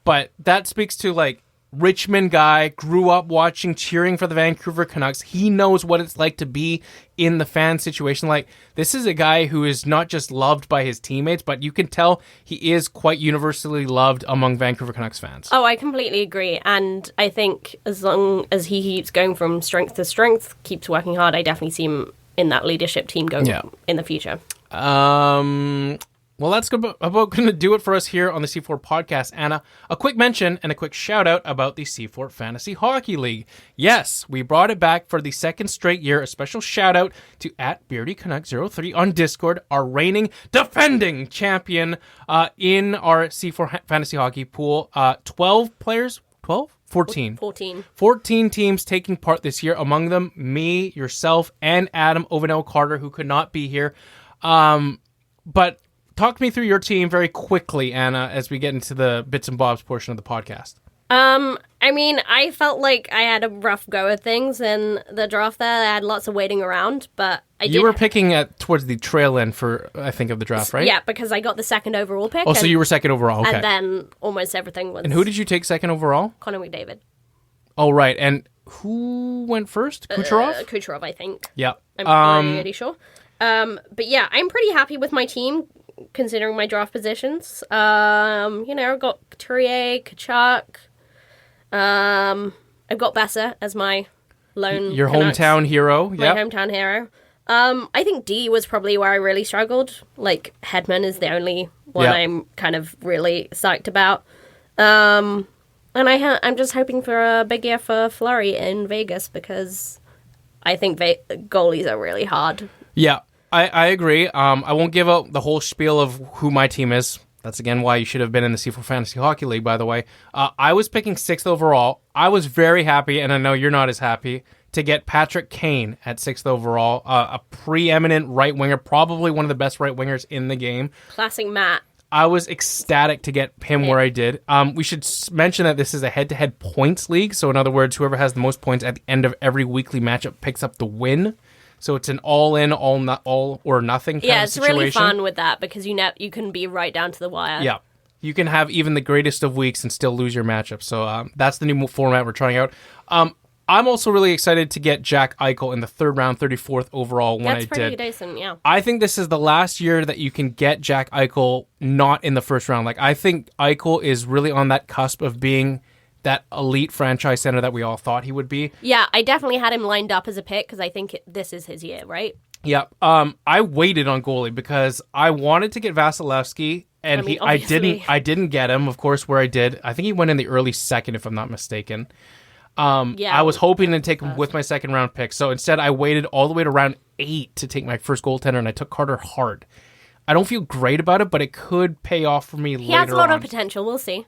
but that speaks to, like, Richmond guy, grew up watching, cheering for the Vancouver Canucks. He knows what it's like to be in the fan situation. Like, this is a guy who is not just loved by his teammates, but you can tell he is quite universally loved among Vancouver Canucks fans. Oh, I completely agree. And I think as long as he keeps going from strength to strength, keeps working hard, I definitely see him in that leadership team going in the future. Well, that's about going to do it for us here on the C4 podcast. Anna, a quick mention and a quick shout out about the C4 Fantasy Hockey League. Yes, we brought it back for the second straight year. A special shout out to @BeardyCanuck03 on Discord, our reigning defending champion in our C4 Fantasy Hockey pool. 12 players? 12? 14. 14 teams taking part this year. Among them, me, yourself, and Adam Ovanel-Carter, who could not be here. But talk me through your team very quickly, Anna, as we get into the bits and bobs portion of the podcast. I mean, I felt like I had a rough go at things in the draft there. I had lots of waiting around, but You were picking towards the trail end for, I think, of the draft, right? Yeah, because I got the second overall pick. Oh, so you were second overall, okay. And then almost everything was... And who did you take second overall? Connor McDavid. Oh, right. And who went first? Kucherov? Kucherov, I think. Yeah. I'm pretty sure. But yeah, I'm pretty happy with my team, considering my draft positions. I've got Couturier, Kachuk. I've got Boeser as my lone Your Canucks, hometown hero. My hometown hero. I think D was probably where I really struggled. Like, Hedman is the only one I'm kind of really psyched about. And I'm just hoping for a big year for Fleury in Vegas, because I think goalies are really hard. Yeah, I agree. I won't give out the whole spiel of who my team is. That's, again, why you should have been in the C4 Fantasy Hockey League, by the way. I was picking 6th overall. I was very happy, and I know you're not as happy, to get Patrick Kane at 6th overall, a preeminent right winger, probably one of the best right wingers in the game. Classic Matt. I was ecstatic to get him where I did. We should mention that this is a head-to-head points league. So in other words, whoever has the most points at the end of every weekly matchup picks up the win. So it's an all-in, all or nothing kind of situation. Yeah, it's really fun with that because you can be right down to the wire. Yeah. You can have even the greatest of weeks and still lose your matchup. So that's the new format we're trying out. I'm also really excited to get Jack Eichel in the third round, 34th overall when That's I pretty did. decent, yeah. I think this is the last year that you can get Jack Eichel not in the first round. Like, I think Eichel is really on that cusp of being that elite franchise center that we all thought he would be. Yeah, I definitely had him lined up as a pick because I think this is his year, right? Yeah. I waited on goalie because I wanted to get Vasilevsky, and I didn't get him, of course, where I did. I think he went in the early second, if I'm not mistaken. I was hoping to take him with my second round pick. So instead, I waited all the way to round 8 to take my first goaltender, and I took Carter Hart. I don't feel great about it, but it could pay off for me later on. He has a lot of potential. We'll see.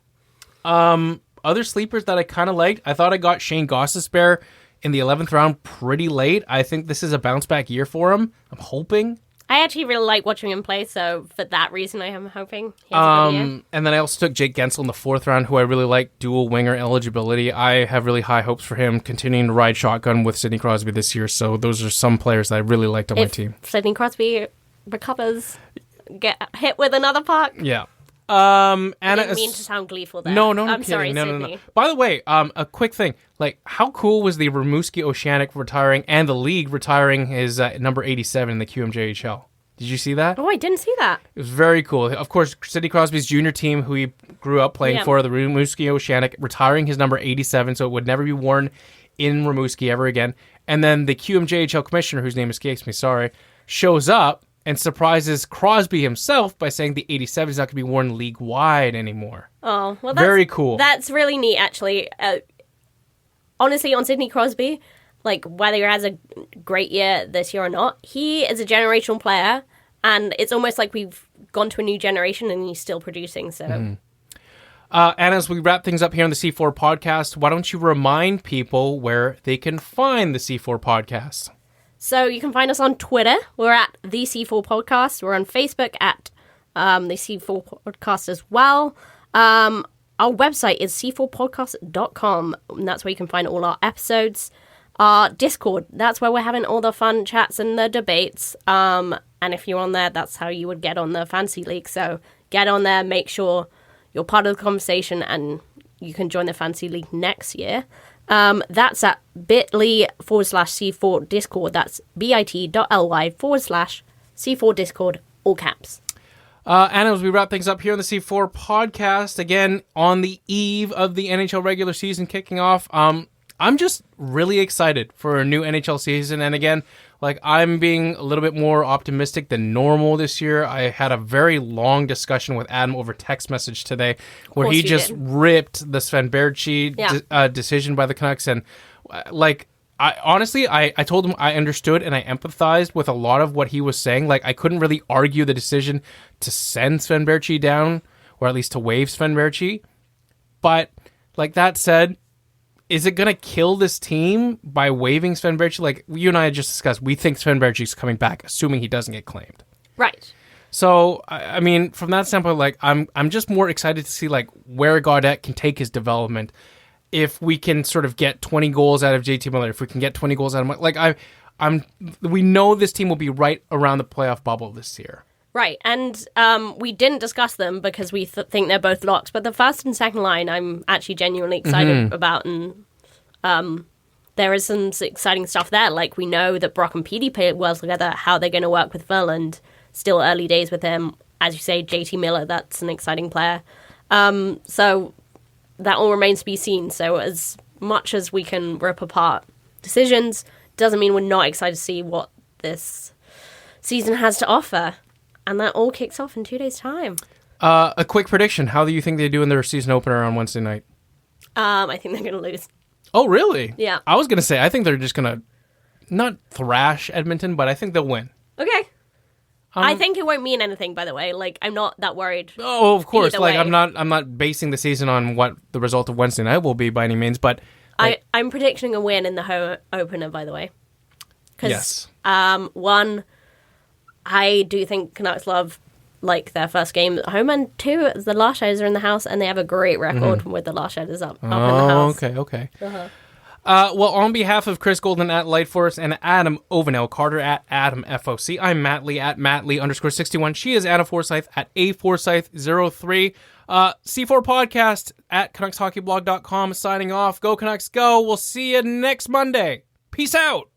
Other sleepers that I kind of liked, I thought I got Shane Gostisbehere in the 11th round pretty late. I think this is a bounce back year for him. I'm hoping. I actually really like watching him play, so for that reason, I am hoping he has a good year. And then I also took Jake Gensel in the 4th round, who I really like, dual winger eligibility. I have really high hopes for him continuing to ride shotgun with Sidney Crosby this year. So those are some players that I really liked on my team. Sidney Crosby recovers, get hit with another puck. Yeah. I didn't mean to sound gleeful there. No, I'm kidding. sorry, No. Sydney. By the way, a quick thing. Like, how cool was the Rimouski Oceanic retiring and the league retiring his number 87 in the QMJHL? Did you see that? Oh, I didn't see that. It was very cool. Of course, Sidney Crosby's junior team, who he grew up playing for, the Rimouski Oceanic, retiring his number 87, so it would never be worn in Rimouski ever again. And then the QMJHL commissioner, whose name escapes me, shows up and surprises Crosby himself by saying the 87 is not going to be worn league-wide anymore. Oh, well, very cool. That's really neat, actually. Honestly, on Sidney Crosby, like, whether he has a great year this year or not, he is a generational player, and it's almost like we've gone to a new generation and he's still producing, so... And as we wrap things up here on the C4 Podcast, why don't you remind people where they can find the C4 Podcast? So you can find us on Twitter. We're at the C4 Podcast. We're on Facebook at the C4 Podcast as well. Our website is c4podcast.com, and that's where you can find all our episodes. Our Discord, that's where we're having all the fun chats and the debates. And if you're on there, that's how you would get on the Fantasy League. So get on there, make sure you're part of the conversation, and you can join the Fantasy League next year. That's at bit.ly/C4 Discord. That's bit.ly/C4 Discord, all caps. And as we wrap things up here on the C4 Podcast, again, on the eve of the NHL regular season kicking off, I'm just really excited for a new NHL season. And again, like, I'm being a little bit more optimistic than normal this year. I had a very long discussion with Adam over text message today where he just ripped the Sven Baertschi decision by the Canucks. And like, I told him I understood and I empathized with a lot of what he was saying. Like, I couldn't really argue the decision to send Sven Baertschi down, or at least to waive Sven Baertschi. But like that said, is it going to kill this team by waiving Sven Baertschi? Like, you and I had just discussed, we think Sven Baertschi is coming back, assuming he doesn't get claimed. Right. So, I mean, from that standpoint, like, I'm just more excited to see, like, where Gaudette can take his development. If we can sort of get 20 goals out of JT Miller, if we can get 20 goals out of... Like, we know this team will be right around the playoff bubble this year. Right, and we didn't discuss them because we think they're both locks, but the first and second line I'm actually genuinely excited about, and there is some exciting stuff there. Like, we know that Brock and Petey play well together, how they're going to work with Verland. Still early days with him. As you say, JT Miller, that's an exciting player. So that all remains to be seen. So as much as we can rip apart decisions, doesn't mean we're not excited to see what this season has to offer. And that all kicks off in 2 days' time. A quick prediction. How do you think they do in their season opener on Wednesday night? I think they're going to lose. Oh, really? Yeah. I was going to say, I think they're just going to not thrash Edmonton, but I think they'll win. Okay. I think it won't mean anything, by the way. Like, I'm not that worried. Oh, of course. Like, way. I'm not basing the season on what the result of Wednesday night will be by any means, but... Like, I'm predicting a win in the home opener, by the way. Yes. One... I do think Canucks love like their first game at home, and 2, the Larshaders are in the house, and they have a great record with the Larshaders up in the house. Okay. Well, on behalf of Chris Golden at Lightforce and Adam Ovanell Carter at Adam FOC, I'm Matt Lee at MattLee_61. She is Anna Forsyth at AForsyth03. C4 Podcast at CanucksHockeyBlog.com signing off. Go Canucks, go. We'll see you next Monday. Peace out.